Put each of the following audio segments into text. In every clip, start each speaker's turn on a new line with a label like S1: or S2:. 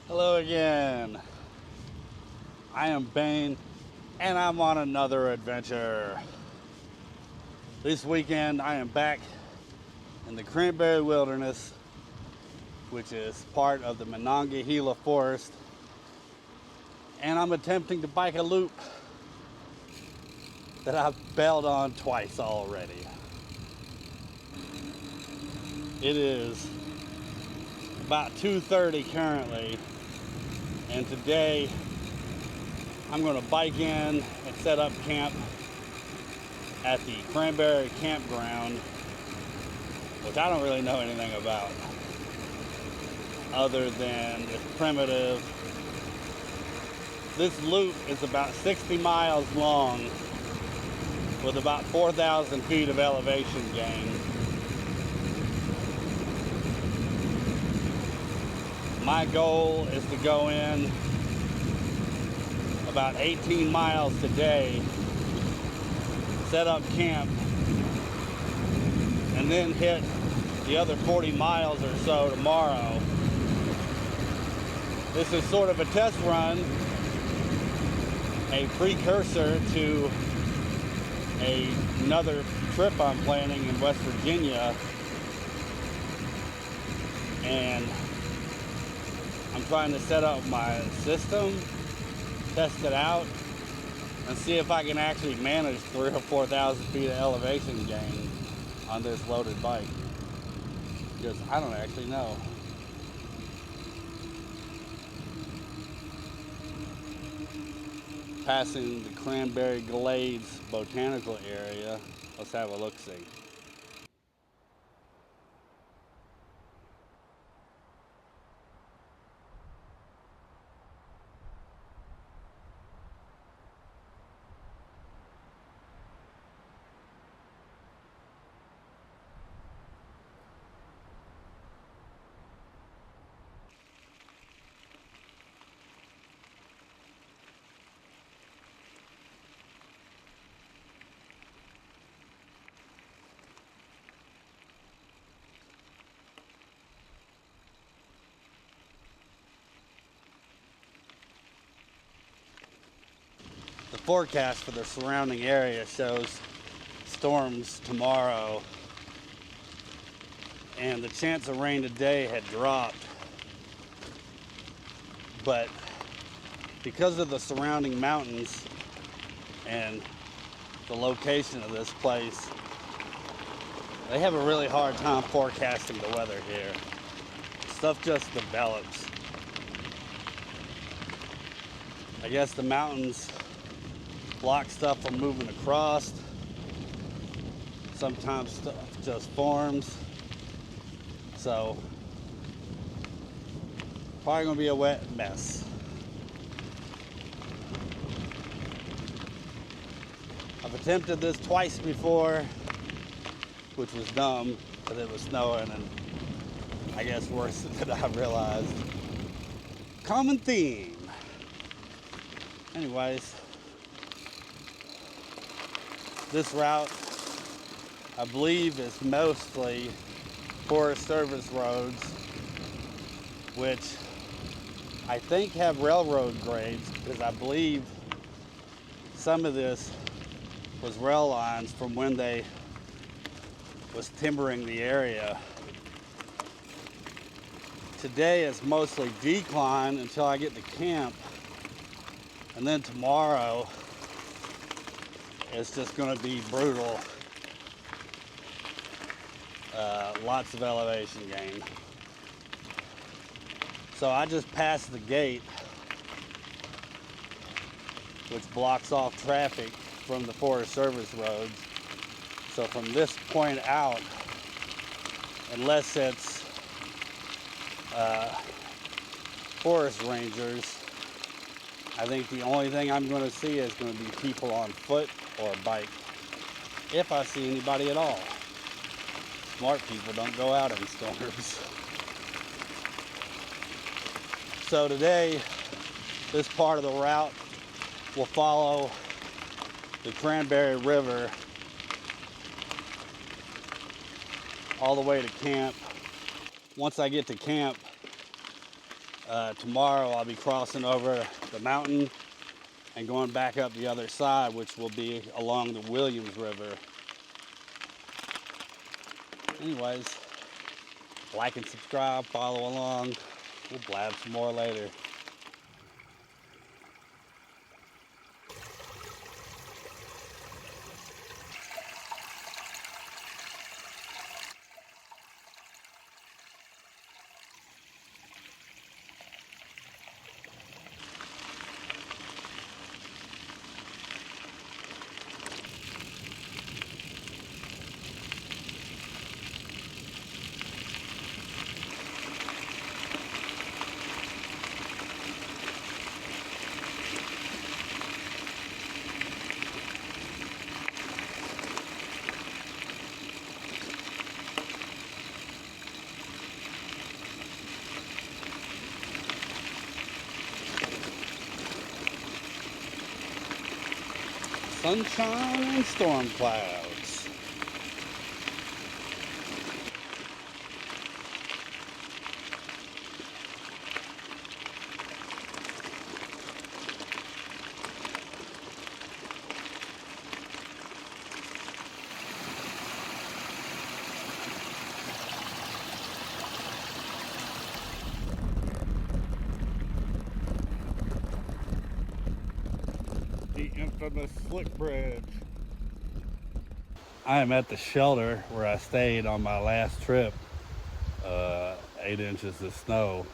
S1: Hello again. I am Bane, and I'm on another adventure. This weekend I am back in the Cranberry Wilderness, which is part of the Monongahela Forest, and I'm attempting to bike a loop that I've bailed on twice already. It is about 2:30 currently, and today I'm going to bike in and set up camp at the Cranberry Campground, which I don't really know anything about other than it's primitive. This loop is about 60 miles long with about 4,000 feet of elevation gain. My goal is to go in about 18 miles today, set up camp, and then hit the other 40 miles or so tomorrow. This is sort of a test run, a precursor to another trip I'm planning in West Virginia, and I'm trying to set up my system, test it out, and see if I can actually manage 3,000 or 4,000 feet of elevation gain on this loaded bike, because I don't actually know. Passing the Cranberry Glades botanical area. Let's have a look-see. The forecast for the surrounding area shows storms tomorrow, and the chance of rain today had dropped, but because of the surrounding mountains and the location of this place, they have a really hard time forecasting the weather here. Stuff just develops. I guess the mountains block stuff from moving across. Sometimes stuff just forms. So, probably gonna be a wet mess. I've attempted this twice before, which was dumb because it was snowing and I guess worse than I realized. Common theme. Anyways, this route, I believe, is mostly Forest Service roads, which I think have railroad grades, because I believe some of this was rail lines from when they was timbering the area. Today is mostly decline until I get to camp, and then tomorrow it's just going to be brutal. Lots of elevation gain. So I just passed the gate, which blocks off traffic from the Forest Service roads. So from this point out, unless it's forest rangers, I think the only thing I'm going to see is going to be people on foot or bike, if I see anybody at all. Smart people don't go out in storms. So today, this part of the route will follow the Cranberry River all the way to camp. Once I get to camp, tomorrow I'll be crossing over the mountain and going back up the other side, which will be along the Williams River. Anyways, like and subscribe, follow along. We'll blab some more later. Sunshine and storm clouds. The infamous Slick Bridge. I am at the shelter where I stayed on my last trip. 8 inches of snow.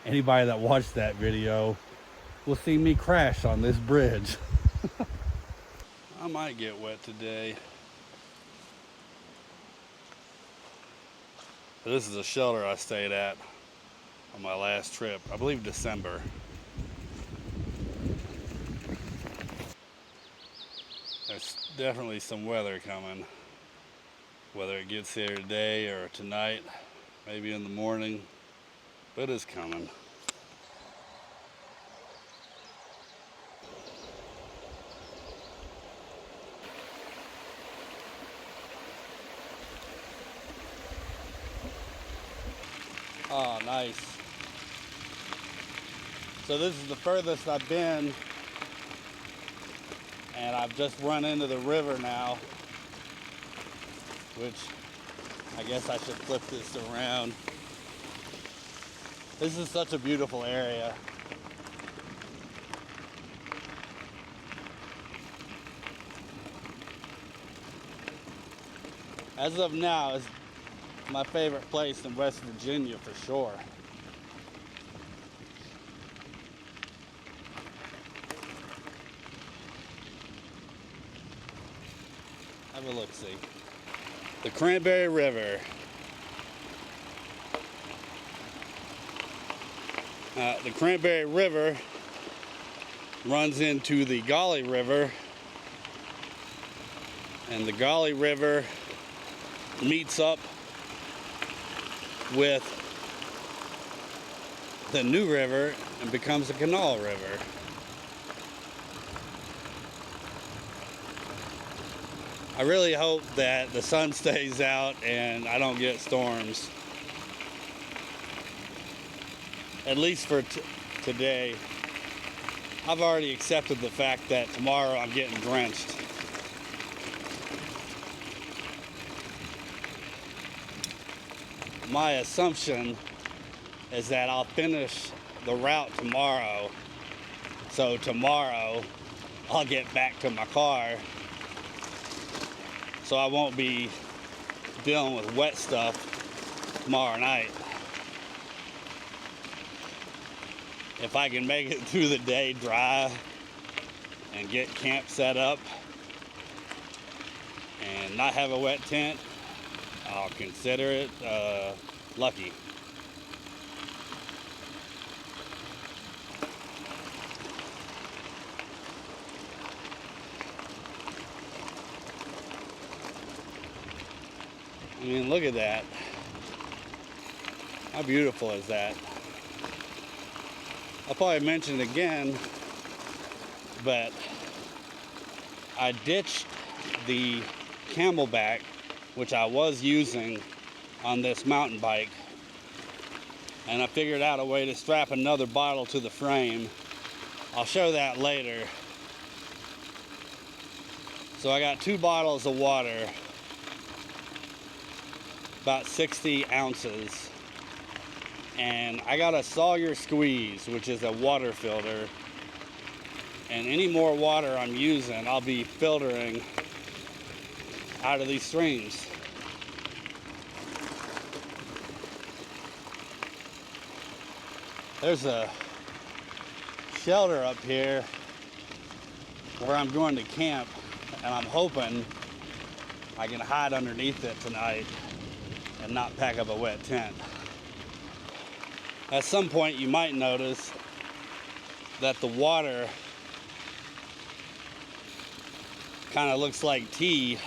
S1: Anybody that watched that video will see me crash on this bridge. I might get wet today. This is a shelter I stayed at on my last trip, I believe December. There's definitely some weather coming. Whether it gets here today or tonight, maybe in the morning, but it's coming. Oh, nice. So this is the furthest I've been, and I've just run into the river now, which I guess I should flip this around. This is such a beautiful area. As of now, it's my favorite place in West Virginia for sure. Have a look-see. The Cranberry River. The Cranberry River runs into the Gauley River, and the Gauley River meets up with the New River and becomes the Canal River. I really hope that the sun stays out and I don't get storms. At least for today. I've already accepted the fact that tomorrow I'm getting drenched. My assumption is that I'll finish the route tomorrow. So tomorrow I'll get back to my car, so I won't be dealing with wet stuff tomorrow night. If I can make it through the day dry and get camp set up and not have a wet tent, I'll consider it lucky. I mean, look at that. How beautiful is that? I'll probably mention it again, but I ditched the Camelback, which I was using on this mountain bike, and I figured out a way to strap another bottle to the frame. I'll show that later. So I got 2 bottles of water, about 60 ounces, and I got a Sawyer Squeeze, which is a water filter, and any more water I'm using, I'll be filtering out of these streams. There's a shelter up here where I'm going to camp, and I'm hoping I can hide underneath it tonight and not pack up a wet tent. At some point you might notice that the water kind of looks like tea,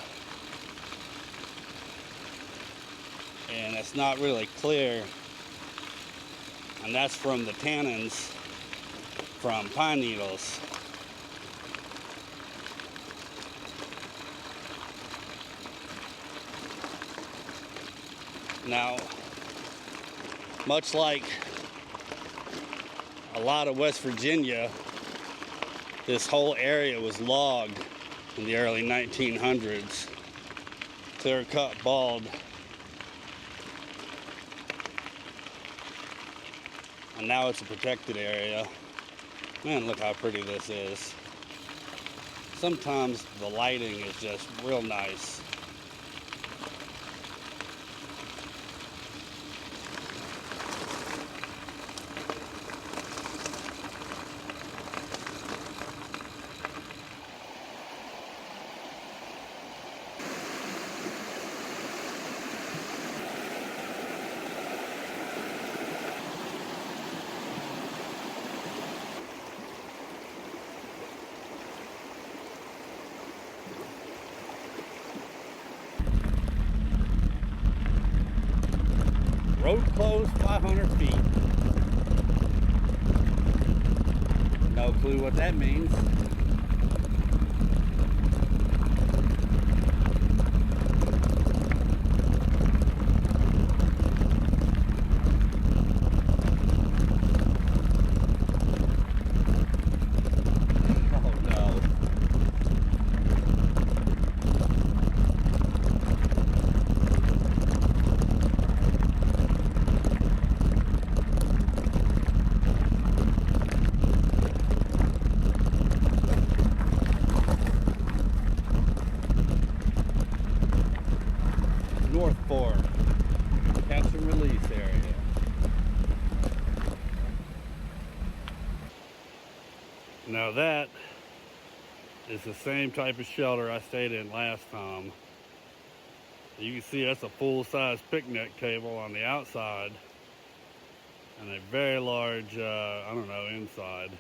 S1: and it's not really clear, and that's from the tannins from pine needles. Now, much like a lot of West Virginia, this whole area was logged in the early 1900s, clear cut bald. And now it's a protected area. Man, look how pretty this is. Sometimes the lighting is just real nice. Road closed 500 feet. No clue what that means. Catch and release area. Now that is the same type of shelter I stayed in last time. You can see that's a full-size picnic table on the outside and a very large, I don't know, inside.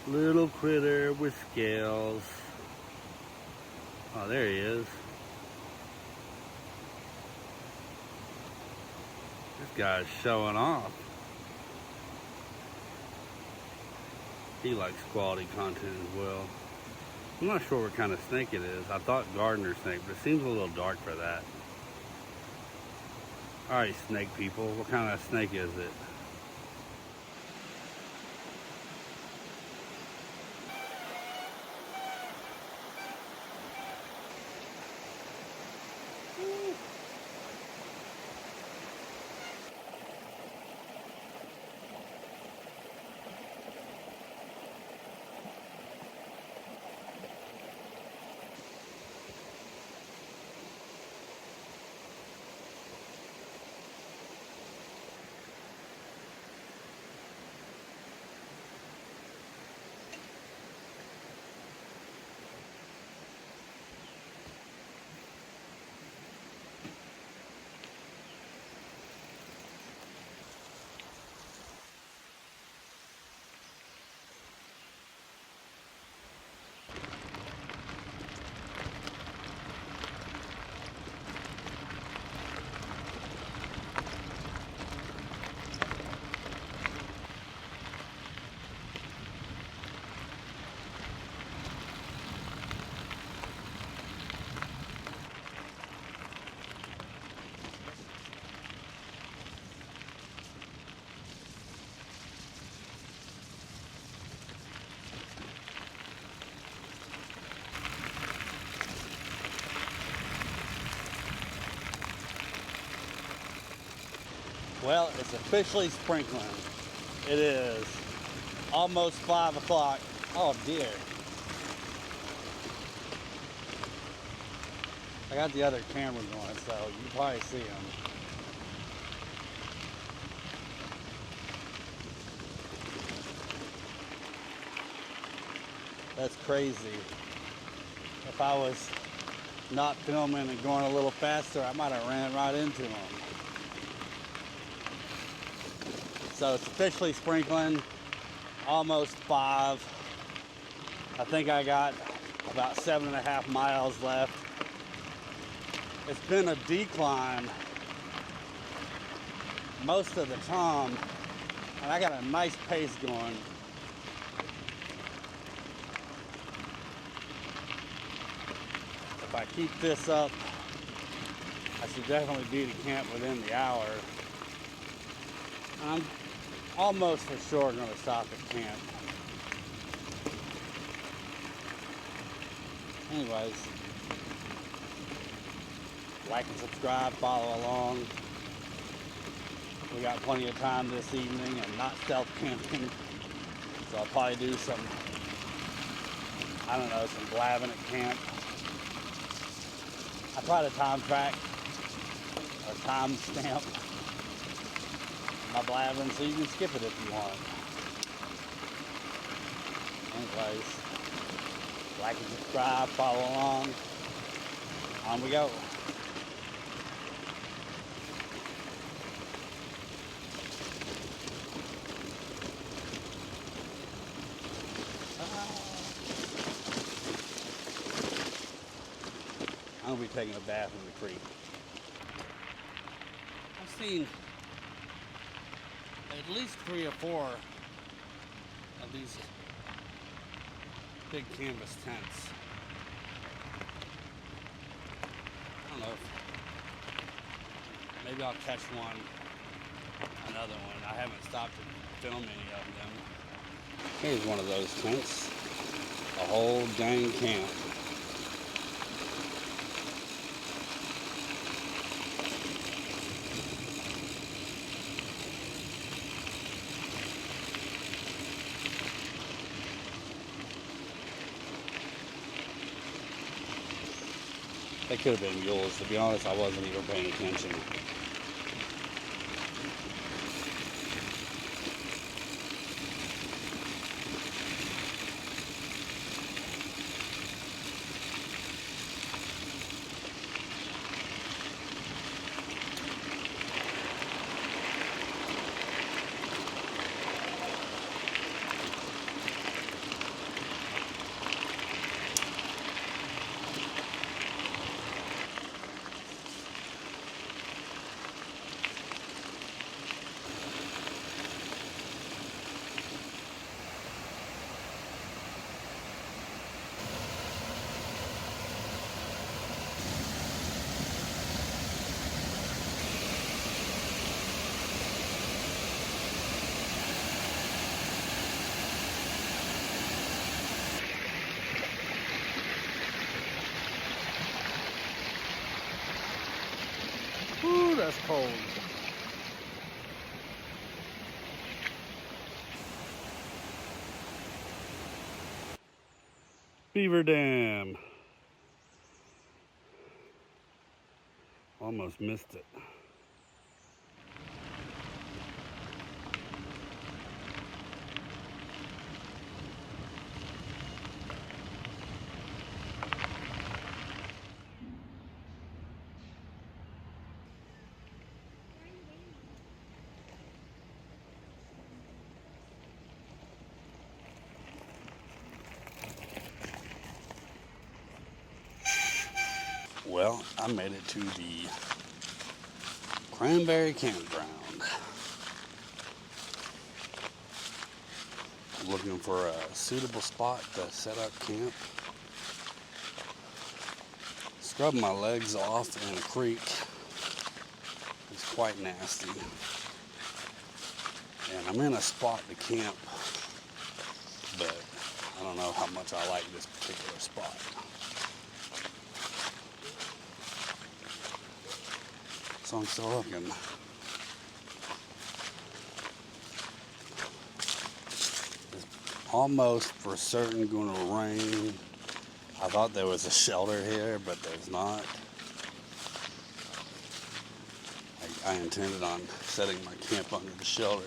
S1: Little critter with scales. Oh, there he is. This guy's showing off. He likes quality content as well. I'm not sure what kind of snake it is. I thought gardener snake, but it seems a little dark for that. Alright, snake people, what kind of snake is it? Well, it's officially sprinkling. It is almost 5 o'clock. Oh dear. I got the other camera going, so you can probably see them. That's crazy. If I was not filming and going a little faster, I might have ran right into them. So it's officially sprinkling, almost 5. I think I got about 7.5 miles left. It's been a decline most of the time, and I got a nice pace going. If I keep this up, I should definitely be to camp within the hour. I'm almost for sure going to stop at camp. Anyways, like and subscribe, follow along. We got plenty of time this evening and not stealth camping, so I'll probably do some, I don't know, some blabbing at camp. I try to time track or time stamp my blabbing so you can skip it if you want. Anyways, like and subscribe, follow along. On we go. I'm gonna be taking a bath in the creek. I've seen at least 3 or 4 of these big canvas tents. I don't know if maybe I'll catch another one. I haven't stopped to film any of them. Here's one of those tents. A whole dang camp. They could have been mules. To be honest, I wasn't even paying attention. dress cold. Beaver Dam. Almost missed it. Well, I made it to the Cranberry Campground. I'm looking for a suitable spot to set up camp. Scrubbed my legs off in a creek. It's quite nasty. And I'm in a spot to camp, but I don't know how much I like this particular spot. So I'm still looking. It's almost for certain going to rain. I thought there was a shelter here, but there's not. I intended on setting my camp under the shelter.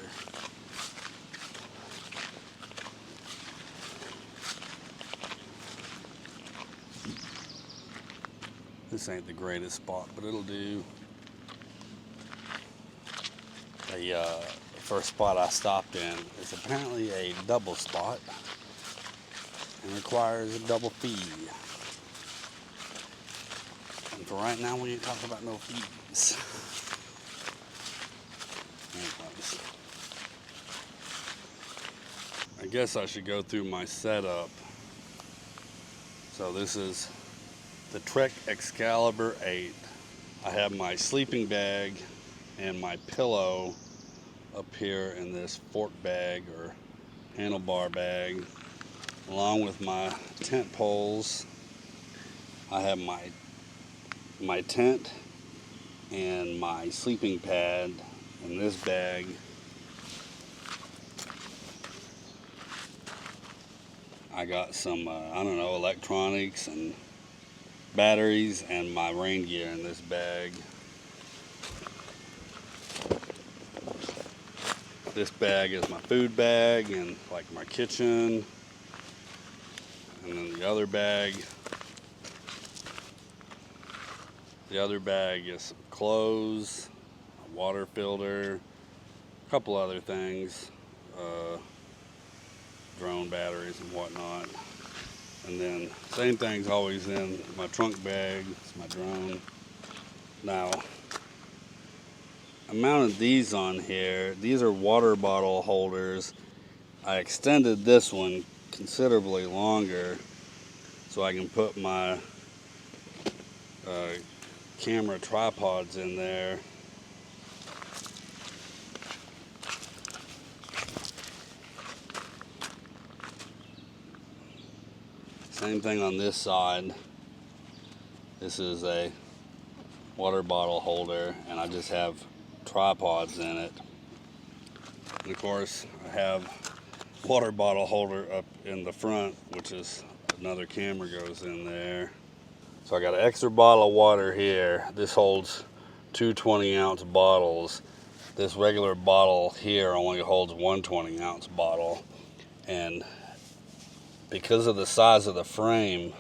S1: This ain't the greatest spot, but it'll do. The first spot I stopped in is apparently a double spot and requires a double fee. And for right now, we ain't talking about no fees. Anyways, I guess I should go through my setup. So this is the Trek Excalibur 8. I have my sleeping bag and my pillow up here in this fork bag or handlebar bag, along with my tent poles. I have my tent and my sleeping pad in this bag. I got some electronics and batteries and my rain gear in this bag. This bag is my food bag and like my kitchen. And then the other bag is some clothes, a water filter, a couple other things, drone batteries and whatnot. And then same thing's always in my trunk bag, it's my drone. Now, I mounted these on here. These are water bottle holders. I extended this one considerably longer so I can put my camera tripods in there. Same thing on this side. This is a water bottle holder and I just have tripods in it. And of course I have water bottle holder up in the front, which is another camera goes in there. So I got an extra bottle of water here. This holds two 20-ounce bottles. This regular bottle here only holds one 20-ounce bottle. And because of the size of the frame,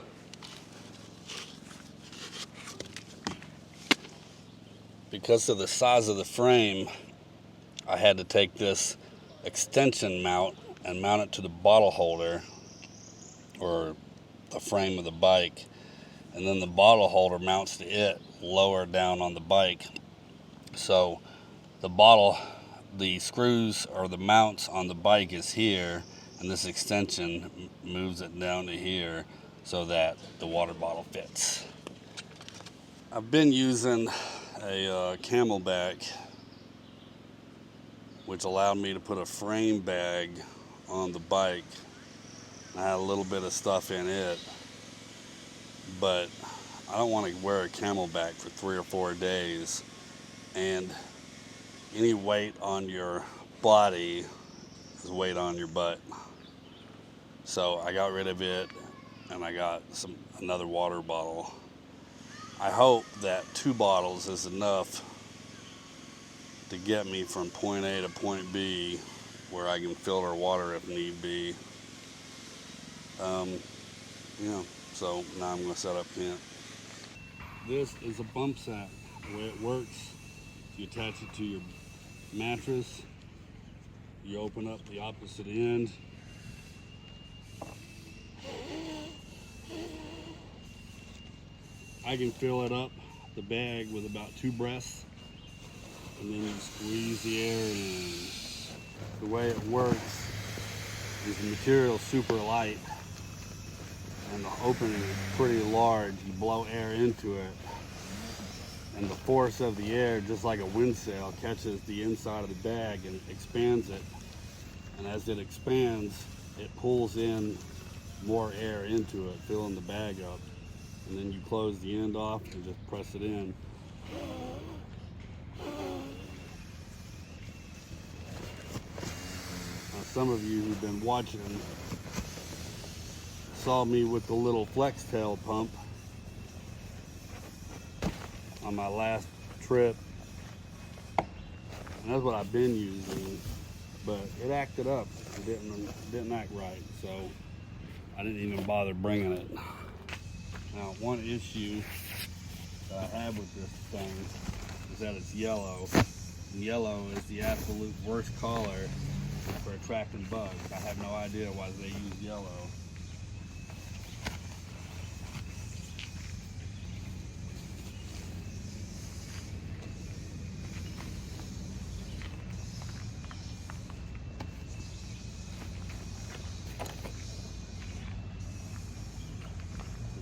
S1: I had to take this extension mount and mount it to the bottle holder or the frame of the bike. And then the bottle holder mounts to it lower down on the bike. So the screws or the mounts on the bike is here, and this extension moves it down to here so that the water bottle fits. I've been using a Camelback, which allowed me to put a frame bag on the bike. I had a little bit of stuff in it, but I don't want to wear a Camelback for 3 or 4 days. and any weight on your body is weight on your butt. So I got rid of it, and I got another water bottle. I hope that 2 bottles is enough to get me from point A to point B, where I can filter water if need be. Yeah, so now I'm gonna set up camp. This is a bump sack. The way it works, you attach it to your mattress, you open up the opposite end, I can fill it up, the bag, with about 2 breaths, and then you squeeze the air in. The way it works is the material is super light and the opening is pretty large. You blow air into it, and the force of the air, just like a wind sail, catches the inside of the bag and expands it. And as it expands, it pulls in more air into it, filling the bag up. And then you close the end off and just press it in. Now, some of you who've been watching saw me with the little flex tail pump on my last trip, and that's what I've been using, but it acted up. It didn't act right, so I didn't even bother bringing it. Now, one issue that I have with this thing is that it's yellow. And yellow is the absolute worst color for attracting bugs. I have no idea why they use yellow.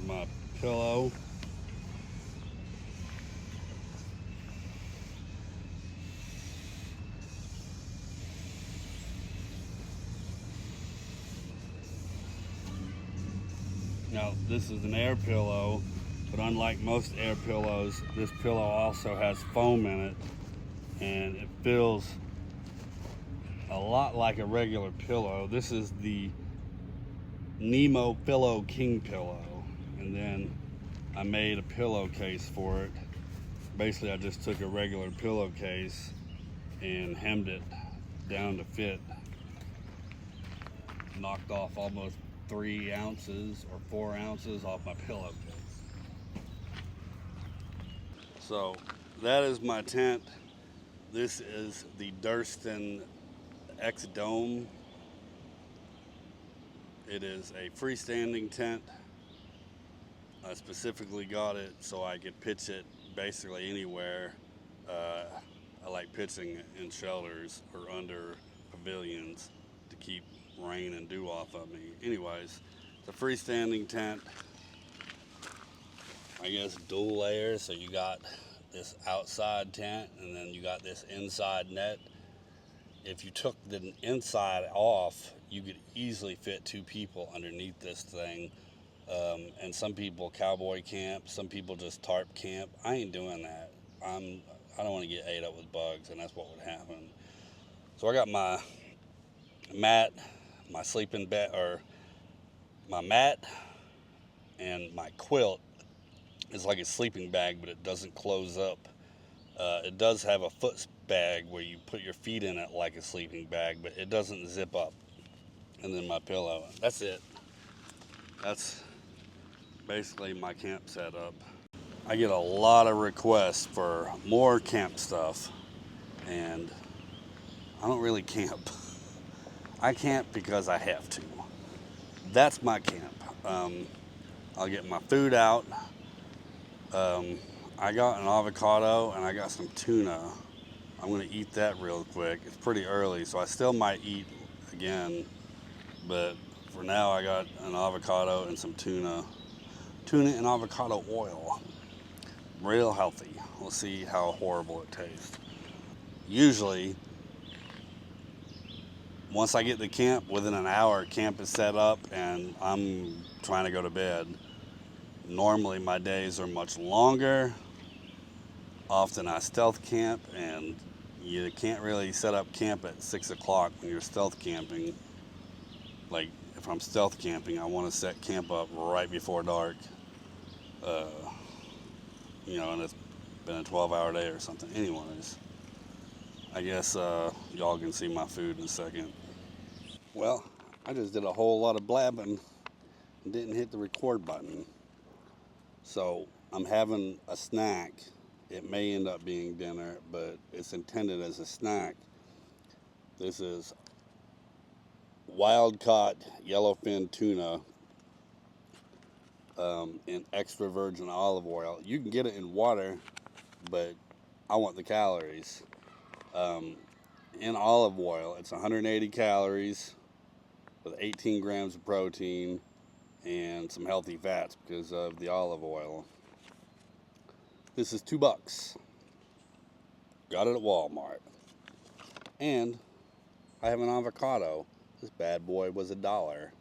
S1: My pillow. Now, this is an air pillow, but unlike most air pillows, this pillow also has foam in it, and it feels a lot like a regular pillow. This is the Nemo Pillow King pillow, and then I made a pillowcase for it. Basically, I just took a regular pillowcase and hemmed it down to fit. Knocked off almost 3 ounces or 4 ounces off my pillowcase. So that is my tent. This is the Durston X Dome. It is a freestanding tent. I specifically got it so I could pitch it basically anywhere. I like pitching in shelters or under pavilions to keep rain and dew off of me. Anyways, it's a freestanding tent. I guess dual layers, so you got this outside tent and then you got this inside net. If you took the inside off, you could easily fit 2 people underneath this thing. And some people cowboy camp, some people just tarp camp. I ain't doing that. I don't want to get ate up with bugs, and that's what would happen. So I got my mat, my sleeping bed, or my mat, and my quilt is like a sleeping bag, but it doesn't close up. It does have a foot bag where you put your feet in it like a sleeping bag, but it doesn't zip up. And then my pillow. That's it. That's basically my camp setup. I get a lot of requests for more camp stuff, and I don't really camp. I camp because I have to. That's my camp. I'll get my food out. I got an avocado and I got some tuna. I'm gonna eat that real quick. It's pretty early, so I still might eat again, but for now I got an avocado and some tuna. Tuna and avocado oil. Real healthy. We'll see how horrible it tastes. Usually, once I get to camp, within an hour, camp is set up and I'm trying to go to bed. Normally my days are much longer. often I stealth camp, and you can't really set up camp at 6 o'clock when you're stealth camping. Like, if I'm stealth camping, I want to set camp up right before dark. And it's been a 12-hour day or something. Anyways, I guess y'all can see my food in a second. Well, I just did a whole lot of blabbing and didn't hit the record button. So I'm having a snack. It may end up being dinner, but it's intended as a snack. This is wild-caught yellowfin tuna in extra virgin olive oil. You can get it in water, but I want the calories. In olive oil, it's 180 calories with 18 grams of protein and some healthy fats because of the olive oil. This is $2. Got it at Walmart. And I have an avocado. This bad boy was $1.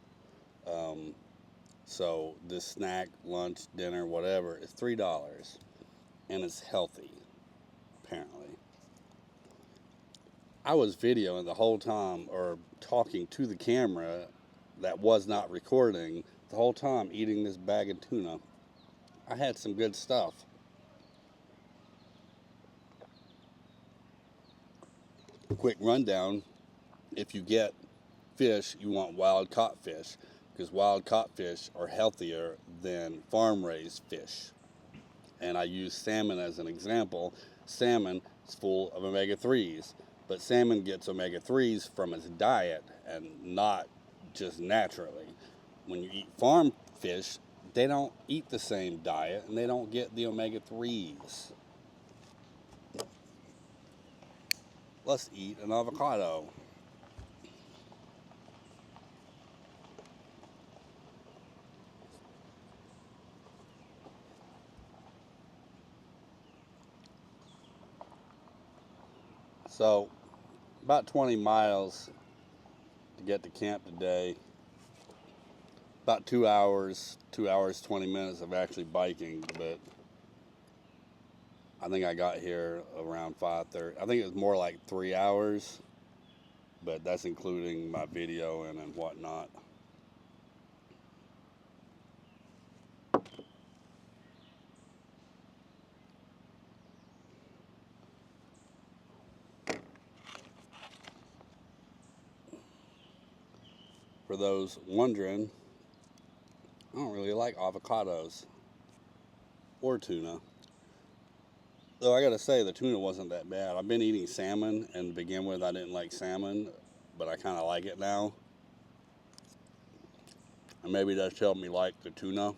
S1: So this snack, lunch, dinner, whatever, is $3. And it's healthy, apparently. I was videoing the whole time, or talking to the camera that was not recording the whole time, eating this bag of tuna. I had some good stuff. Quick rundown: if you get fish, you want wild caught fish, because wild caught fish are healthier than farm raised fish. And I use salmon as an example. Salmon is full of omega-3s, but salmon gets omega-3s from its diet and not just naturally. When you eat farm fish, they don't eat the same diet and they don't get the omega-3s. Let's eat an avocado. So, about 20 miles to get to camp today. About 2 hours, 20 minutes of actually biking, but I think I got here around 5:30. I think it was more like 3 hours, but that's including my video and whatnot. For those wondering, I don't really like avocados or tuna. Though I gotta say, the tuna wasn't that bad. I've been eating salmon, and to begin with, I didn't like salmon, but I kind of like it now. And maybe that's helped me like the tuna.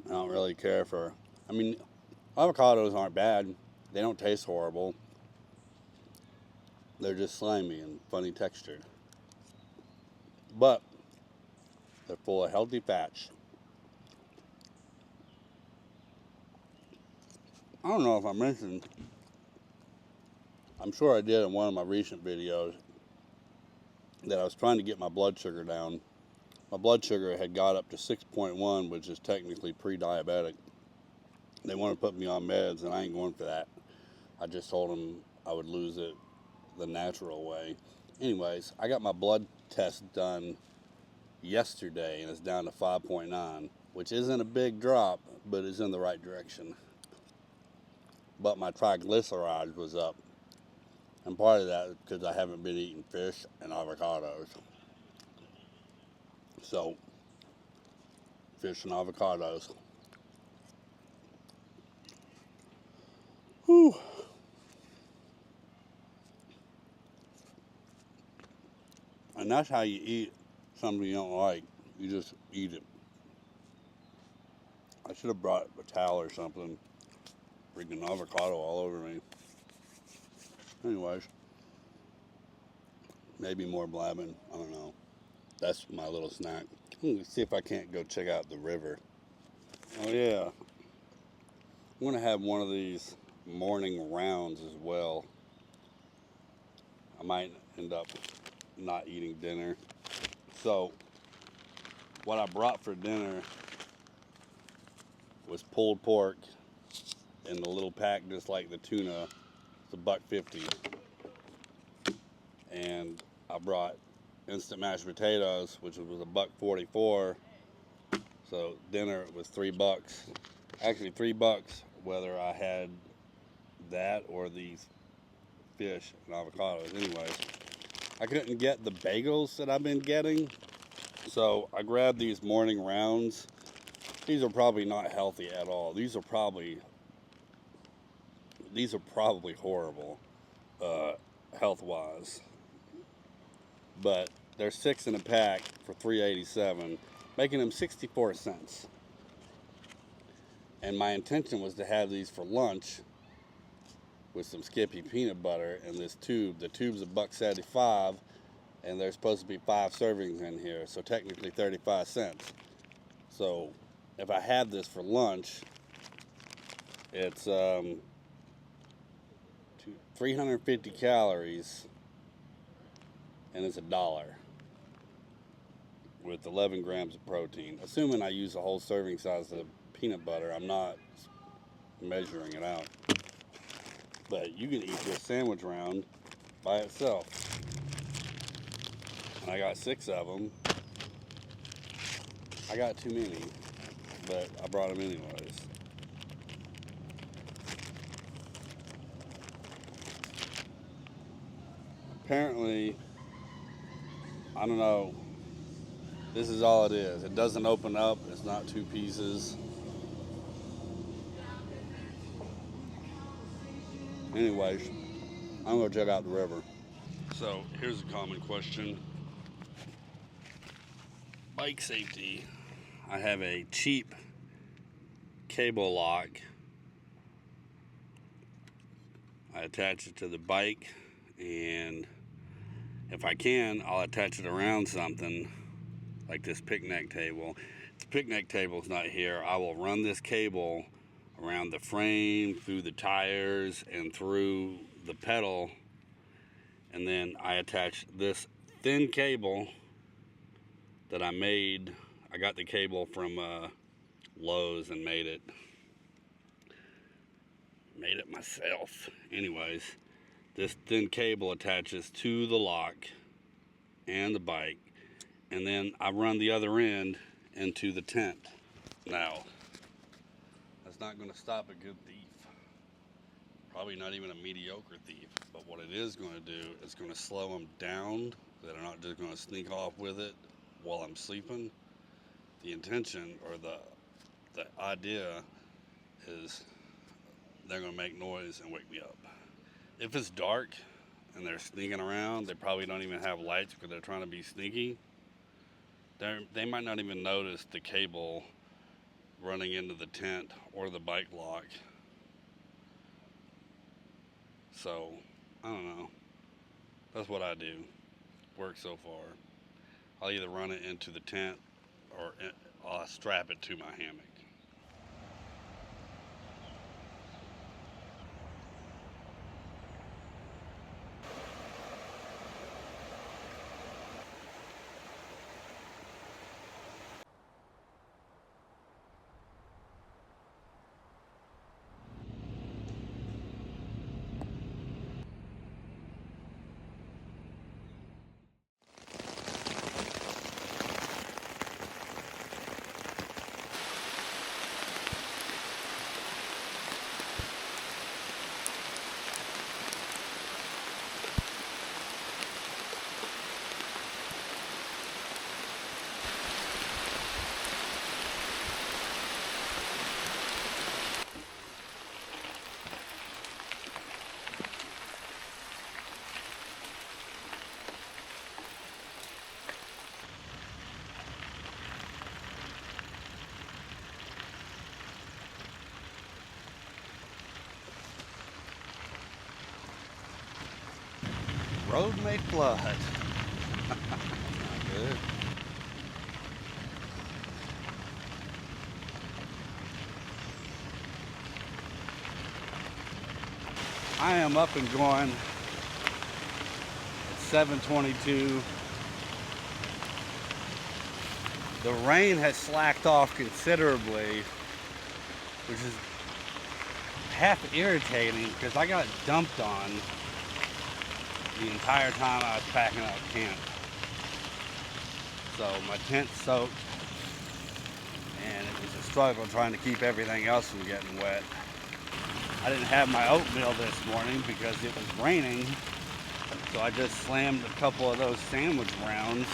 S1: I don't really care for, avocados aren't bad. They don't taste horrible. They're just slimy and funny textured. But they're full of healthy fats. I don't know if I mentioned, I'm sure I did in one of my recent videos, that I was trying to get my blood sugar down. My blood sugar had got up to 6.1, which is technically pre-diabetic. They want to put me on meds, and I ain't going for that. I just told them I would lose it the natural way. Anyways, I got my blood test done yesterday, and it's down to 5.9, which isn't a big drop, but it's in the right direction. But my triglycerides was up, and part of that is because I haven't been eating fish and avocados. So, fish and avocados. Whew. And that's how you eat something you don't like. You just eat it. I should have brought a towel or something. Freaking avocado all over me. Anyways, maybe more blabbing. I don't know. That's my little snack. Let's see if I can't go check out the river. Oh yeah. I'm gonna have one of these morning rounds as well. I might end up not eating dinner. So what I brought for dinner was pulled pork in the little pack, just like the tuna. It's $1.50. And I brought instant mashed potatoes, which was $1.44. So dinner was $3. Actually $3 whether I had that or these fish and avocados. Anyways, I couldn't get the bagels that I've been getting, so I grabbed these morning rounds. These are probably not healthy at all. These are probably horrible health-wise, but they're 6 in a pack for $3.87, making them 64 cents. And my intention was to have these for lunch with some Skippy peanut butter in this tube. The tube's $1.75, and there's supposed to be 5 servings in here, so technically 35 cents. So if I had this for lunch, it's 350 calories, and it's $1 with 11 grams of protein. Assuming I use a whole serving size of peanut butter, I'm not measuring it out. But you can eat this sandwich round by itself. And I got 6 of them. I got too many, but I brought them anyways. Apparently, I don't know, this is all it is. It doesn't open up, it's not 2 pieces. Anyways, I'm gonna check out the river. So here's a common question. Bike safety. I have a cheap cable lock. I attach it to the bike, and if I can, I'll attach it around something like this picnic table. If the picnic table's not here, I will run this cable around the frame, through the tires, and through the pedal, and then I attach this thin cable that I made. I got the cable from Lowe's and made it myself. Anyways, this thin cable attaches to the lock and the bike, and then I run the other end into the tent. Now, that's not going to stop a good thief. Probably not even a mediocre thief. But what it is going to do is going to slow them down, so they're not just going to sneak off with it while I'm sleeping. The intention, or the idea, is they're going to make noise and wake me up. If it's dark and they're sneaking around, they probably don't even have lights because they're trying to be sneaky. They might not even notice the cable running into the tent or the bike lock. So, I don't know. That's what I do. Works so far. I'll either run it into the tent or I'll strap it to my hammock. Road may flood. Not good. I am up and going at 7:22. The rain has slacked off considerably, which is half irritating because I got dumped on the entire time I was packing up camp. So my tent's soaked, and it was a struggle trying to keep everything else from getting wet. I didn't have my oatmeal this morning because it was raining, so I just slammed a couple of those sandwich rounds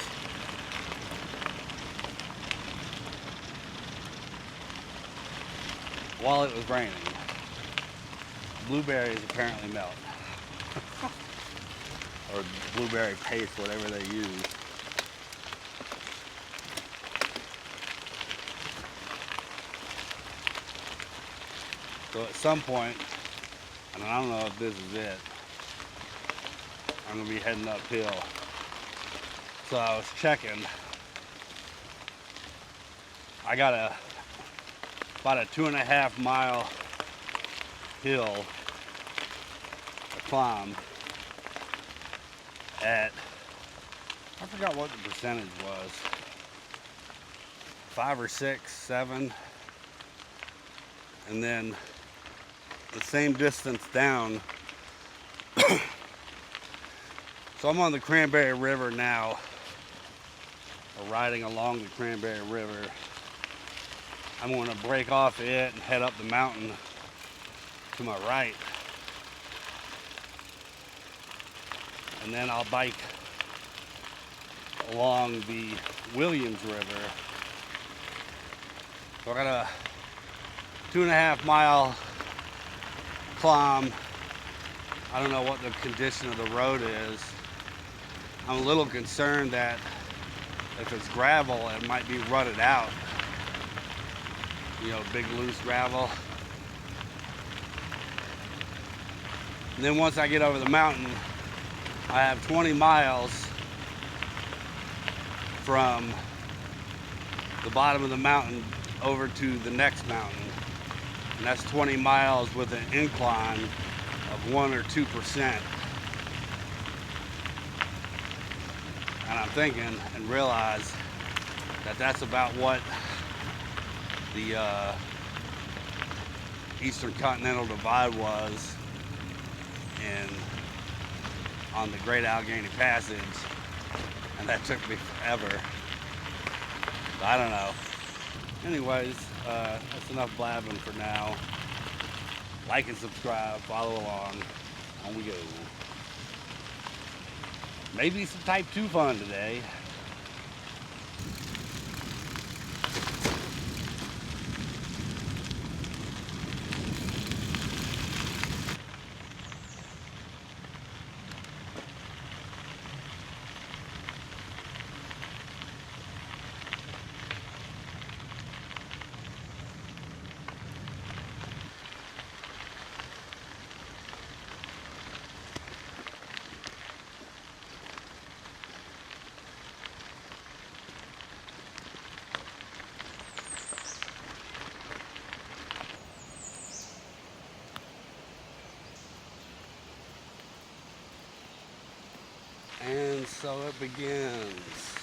S1: while it was raining. Blueberries apparently melt. Or blueberry paste, whatever they use. So at some point, and I don't know if this is it, I'm gonna be heading uphill. So I was checking. I got about a 2.5 mile hill to climb at, I forgot what the percentage was, 5 or 6, 7, and then the same distance down. So I'm on the Cranberry River now, or riding along the Cranberry River. I'm going to break off it and head up the mountain to my right. And then I'll bike along the Williams River. So I got a 2.5 mile climb. I don't know what the condition of the road is. I'm a little concerned that if it's gravel, it might be rutted out. You know, big loose gravel. And then once I get over the mountain, I have 20 miles from the bottom of the mountain over to the next mountain. And that's 20 miles with an incline of 1 or 2%. And I'm thinking and realize that that's about what the Eastern Continental Divide was on the Great Allegheny Passage, and that took me forever. So I don't know. Anyways, that's enough blabbing for now. Like and subscribe, follow along. On we go. Maybe some type 2 fun today. And so it begins.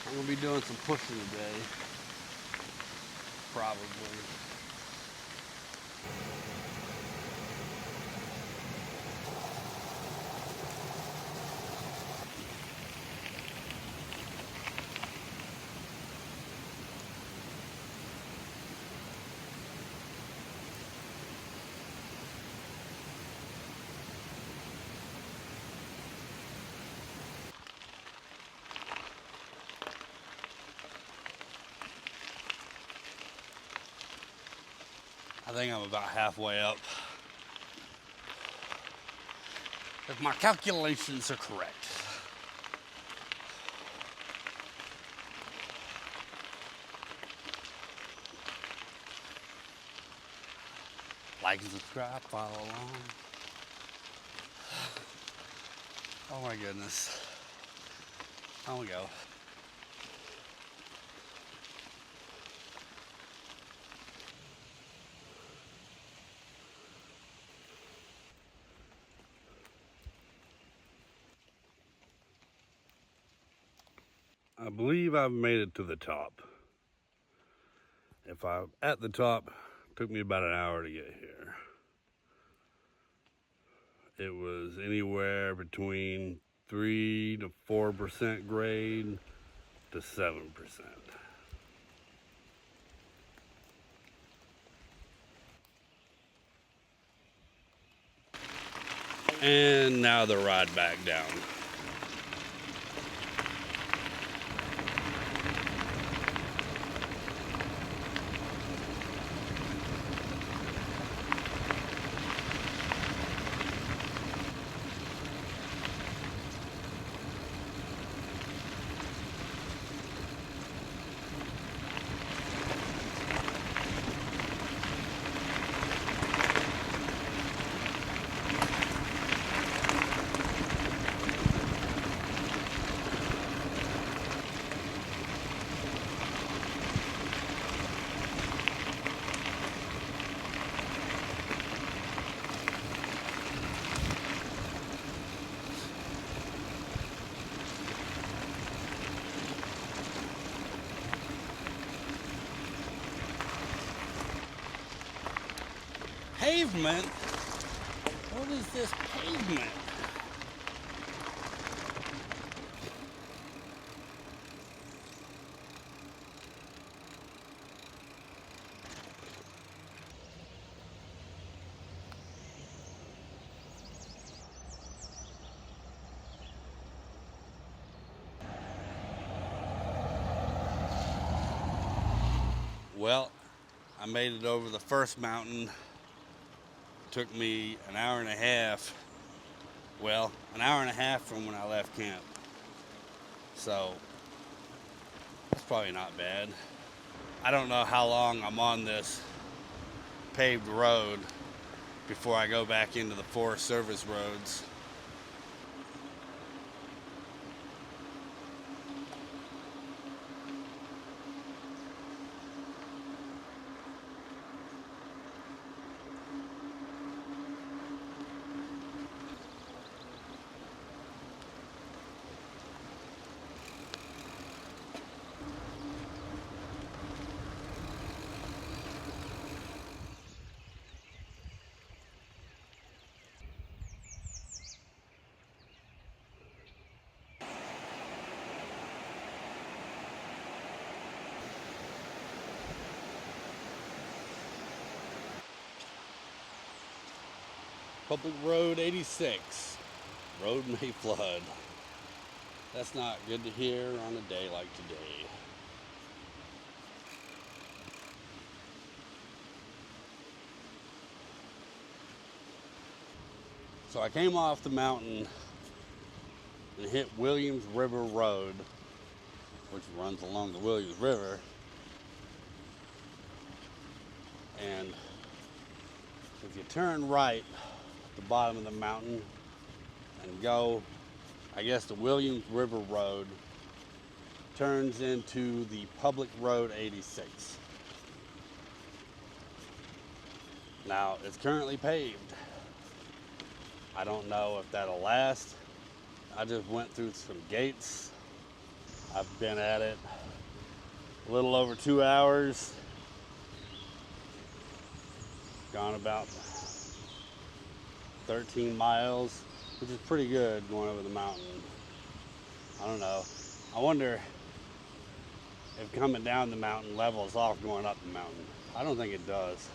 S1: I'm going to be doing some pushing today, probably. I think I'm about halfway up, if my calculations are correct. Like and subscribe, follow along. Oh my goodness. On we go.
S2: I believe I've made it to the top. If I'm at the top, it took me about an hour to get here. It was anywhere between 3 to 4% grade to 7%. And now the ride back down. Pavement? What is this pavement? Well, I made it over the first mountain. Took me an hour and a half. Well, an hour and a half from when I left camp. So, that's probably not bad. I don't know how long I'm on this paved road before I go back into the Forest Service roads. Public Road 86. Road may flood. That's not good to hear on a day like today. So I came off the mountain and hit Williams River Road, which runs along the Williams River. And if you turn right at the bottom of the mountain and go, I guess the Williams River Road turns into the Public Road 86. Now, it's currently paved. I don't know if that'll last. I just went through some gates. I've been at it a little over 2 hours. Gone about 13 miles, which is pretty good going over the mountain. I don't know. I wonder if coming down the mountain levels off going up the mountain. I don't think it does.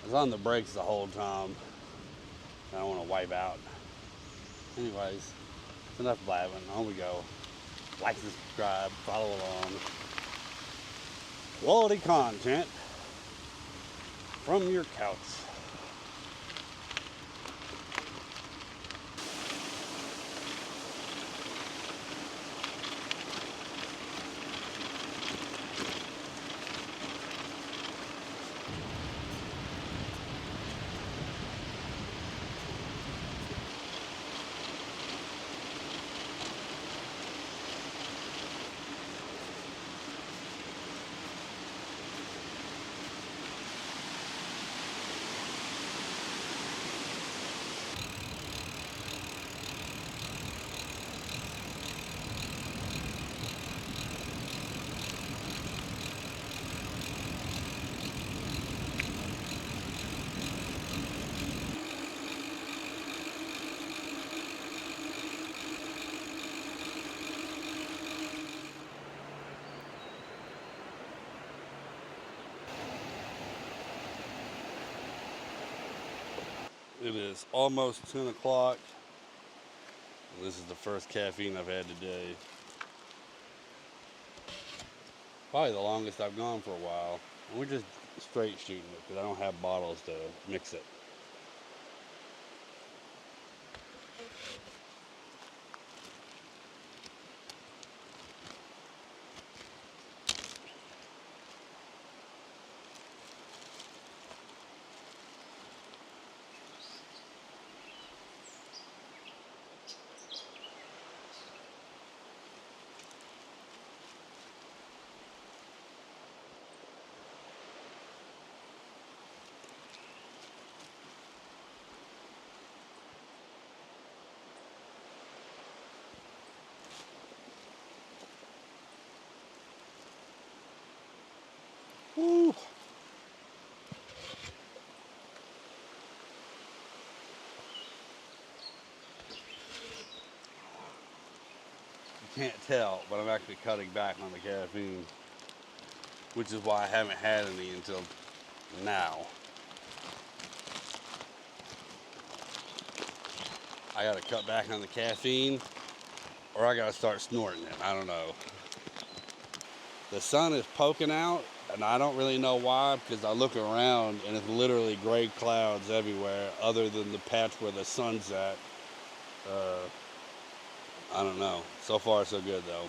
S2: I was on the brakes the whole time. I don't want to wipe out. Anyways, it's enough blabbing. On we go. Like and subscribe. Follow along. Quality content from your couch. It is almost 10 o'clock. This is the first caffeine I've had today. Probably the longest I've gone for a while. And we're just straight shooting it because I don't have bottles to mix it. Woo! You can't tell, but I'm actually cutting back on the caffeine, which is why I haven't had any until now. I gotta cut back on the caffeine, or I gotta start snorting it. I don't know. The sun is poking out, and I don't really know why, because I look around and it's literally gray clouds everywhere other than the patch where the sun's at. I don't know. So far, so good, though.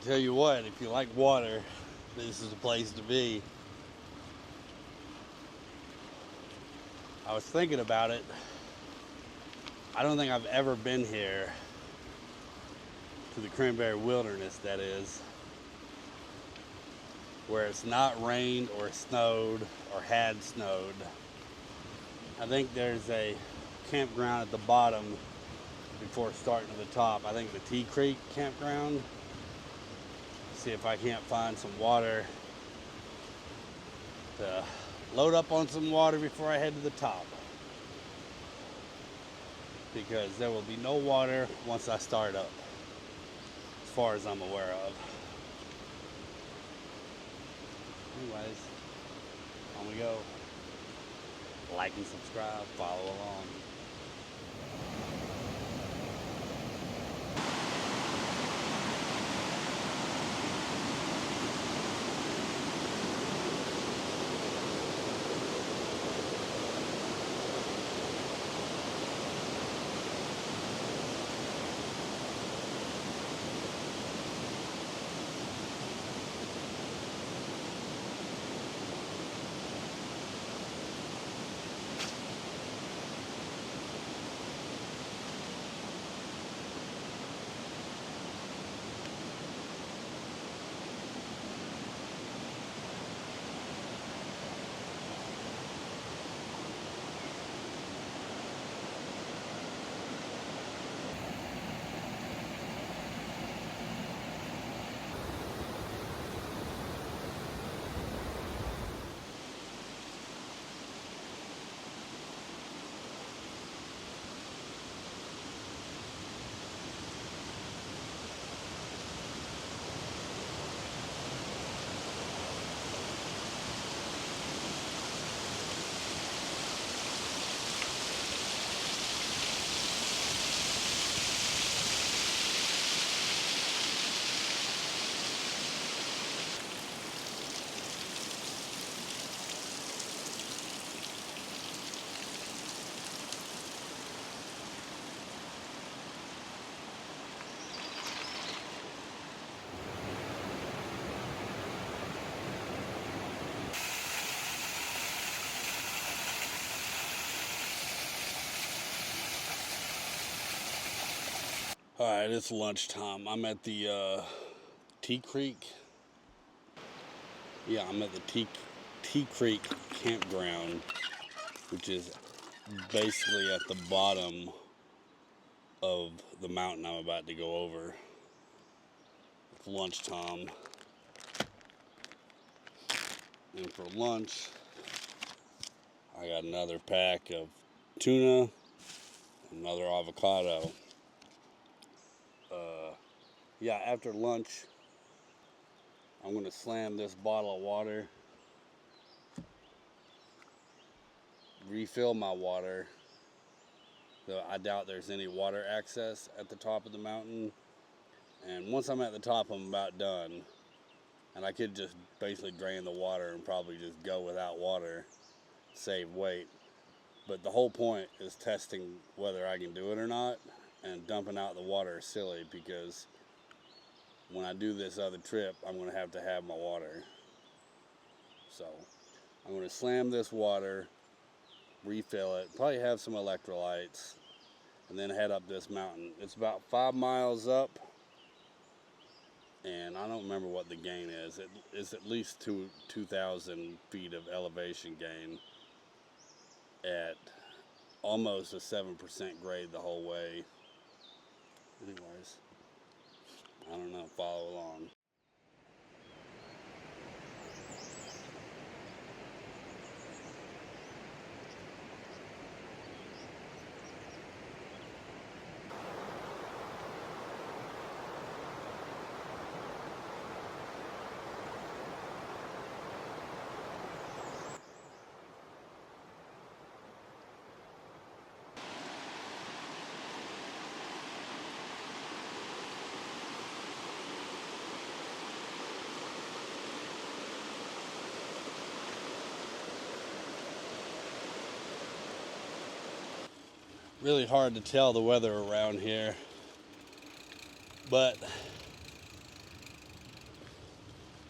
S2: Tell you what, if you like water, this is the place to be.
S1: I was thinking about it. I don't think I've ever been here to the Cranberry Wilderness, that is, where it's not rained or snowed or had snowed. I think there's a campground at the bottom before starting to the top. I think the Tea Creek Campground. See if I can't find some water to load up on some water before I head to the top, because there will be no water once I start up, as far as I'm aware of. Anyways, on we go. Like and subscribe, follow along. All right, it's lunchtime. I'm at the Tea Creek. Yeah, I'm at the Tea Creek Campground, which is basically at the bottom of the mountain I'm about to go over. It's lunchtime. And for lunch, I got another pack of tuna, another avocado. Yeah, after lunch, I'm gonna slam this bottle of water, refill my water. Though I doubt there's any water access at the top of the mountain. And once I'm at the top, I'm about done. And I could just basically drain the water and probably just go without water, save weight. But the whole point is testing whether I can do it or not. And dumping out the water is silly, because when I do this other trip, I'm going to have my water. So I'm going to slam this water, refill it, probably have some electrolytes, and then head up this mountain. It's about 5 miles up, and I don't remember what the gain is. It's at least 2,000 feet of elevation gain at almost a 7% grade the whole way. Anyways, I don't know, follow along. Really hard to tell the weather around here, but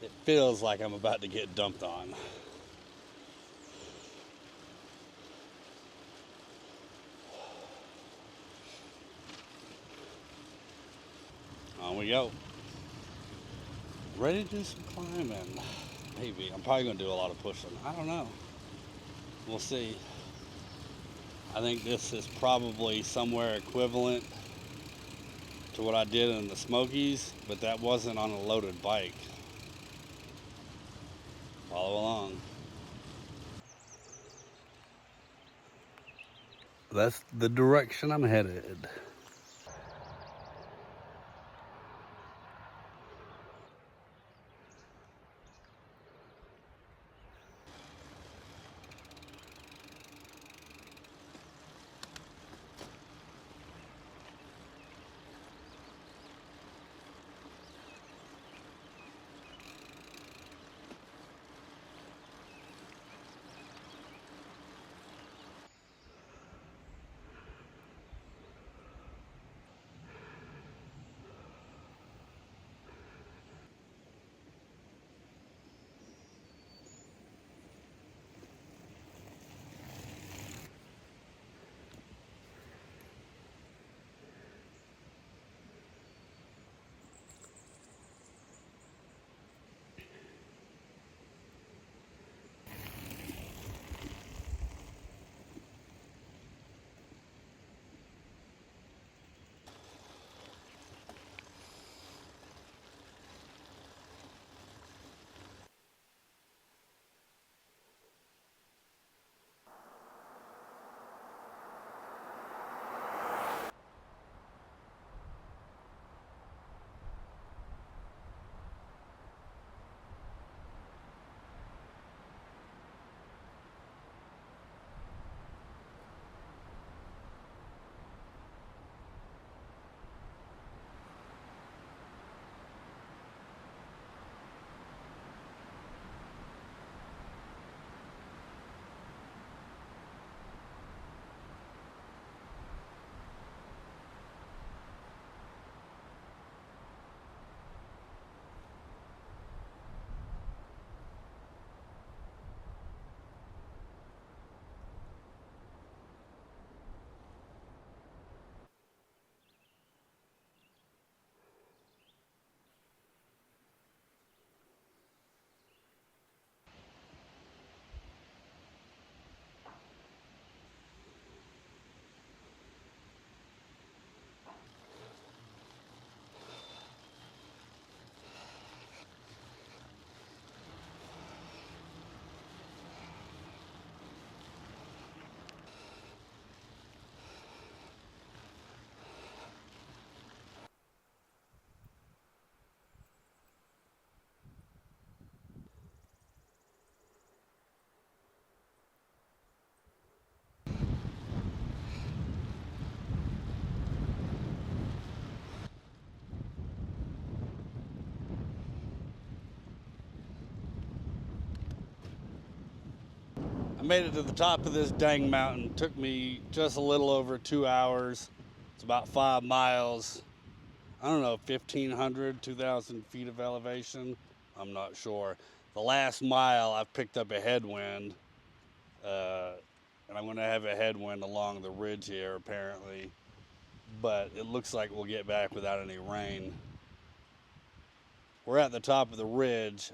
S1: it feels like I'm about to get dumped on.
S2: we go. Ready to do some climbing. Maybe. I'm probably going to do a lot of pushing. I don't know. We'll see. I think this is probably somewhere equivalent to what I did in the Smokies, but that wasn't on a loaded bike. Follow along. That's the direction I'm headed. I made it to the top of this dang mountain. It took me just a little over 2 hours. It's about 5 miles. I don't know, 1,500, 2,000 feet of elevation. I'm not sure. The last mile, I've picked up a headwind. And I'm going to have a headwind along the ridge here, apparently. But it looks like we'll get back without any rain. We're at the top of the ridge,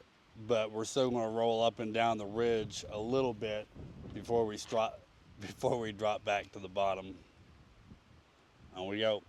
S2: but we're still going to roll up and down the ridge a little bit before we drop back to the bottom. On we go.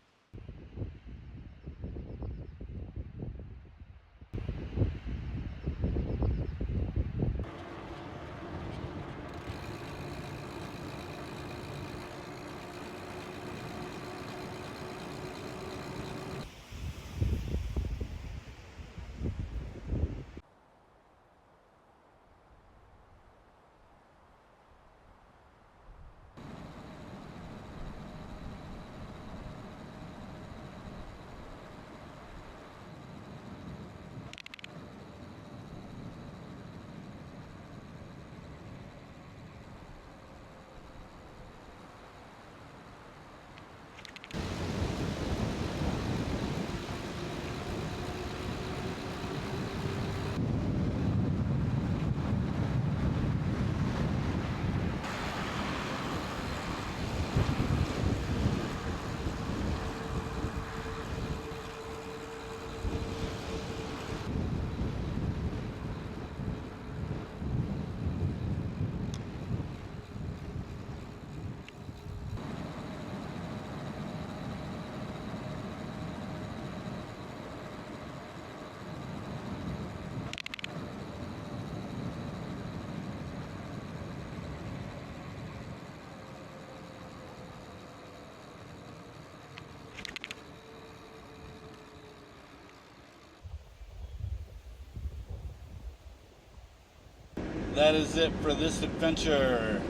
S2: that is it for this adventure.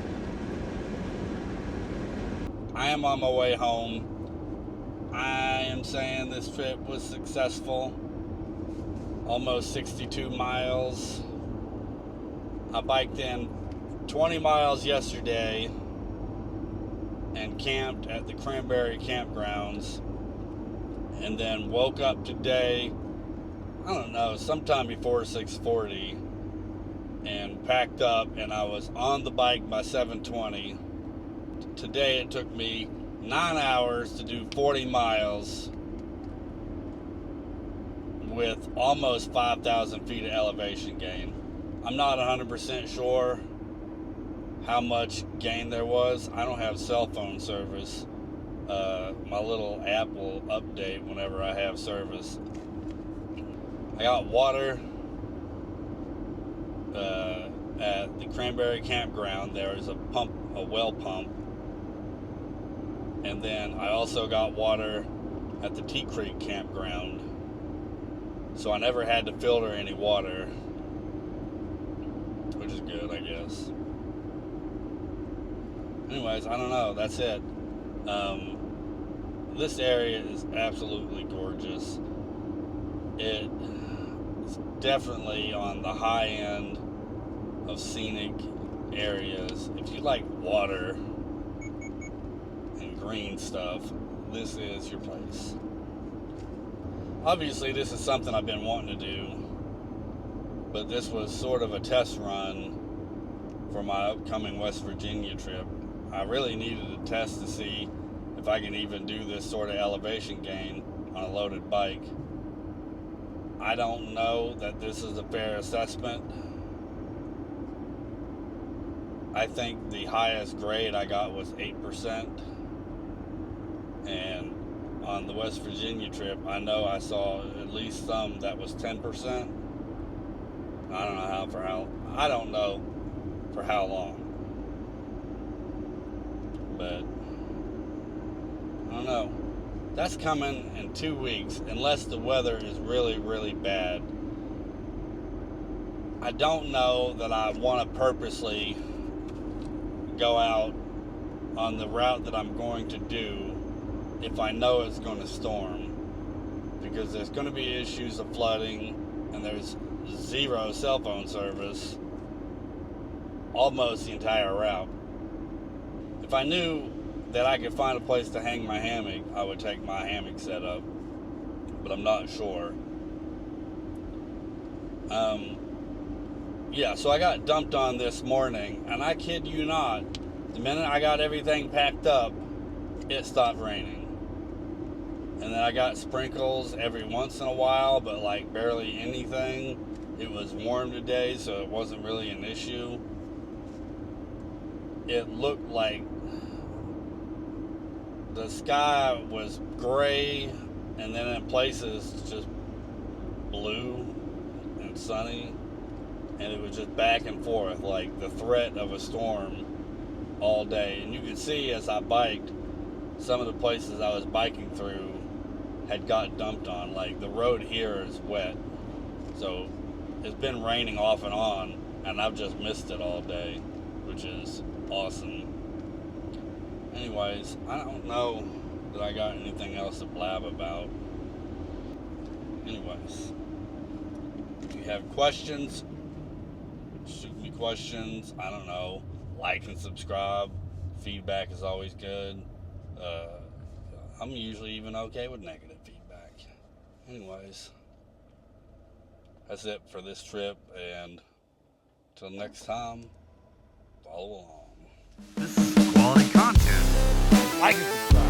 S2: I am on my way home. I am saying this trip was successful. Almost 62 miles. I biked in 20 miles yesterday and camped at the Cranberry Campgrounds, and then woke up today, I don't know, sometime before 6:40, and packed up, and I was on the bike by 7:20. Today it took me 9 hours to do 40 miles with almost 5,000 feet of elevation gain. I'm not 100% sure how much gain there was. I don't have cell phone service. My little app will update whenever I have service. I got water at the Cranberry Campground. There is a well pump. And then I also got water at the Tea Creek Campground. So I never had to filter any water, which is good, I guess. Anyways, I don't know. That's it. This area is absolutely gorgeous. It's definitely on the high end of scenic areas. If you like water and green stuff, this is your place. Obviously, this is something I've been wanting to do, but this was sort of a test run for my upcoming West Virginia trip. I really needed a test to see if I can even do this sort of elevation gain on a loaded bike. I don't know that this is a fair assessment. I think the highest grade I got was 8%. And on the West Virginia trip, I know I saw at least some that was 10%. I don't know for how long. But I don't know. That's coming in 2 weeks, unless the weather is really, really bad. I don't know that I want to purposely go out on the route that I'm going to do if I know it's going to storm, because there's going to be issues of flooding, and there's zero cell phone service almost the entire route. If I knew that I could find a place to hang my hammock, I would take my hammock set up, but I'm not sure. Yeah, so I got dumped on this morning, and I kid you not, the minute I got everything packed up, it stopped raining. And then I got sprinkles every once in a while, but like barely anything. It was warm today, so it wasn't really an issue. It looked like the sky was gray, and then in places just blue and sunny, and it was just back and forth, like the threat of a storm all day. And you could see as I biked, some of the places I was biking through had got dumped on. Like the road here is wet, so it's been raining off and on, and I've just missed it all day, which is awesome. Anyways, I don't know that I got anything else to blab about. Anyways, if you have questions, shoot me questions. I don't know. Like and subscribe. Feedback is always good. I'm usually even okay with negative feedback. Anyways, that's it for this trip, and till next time, follow along.
S3: This is quality content.
S2: Like and subscribe.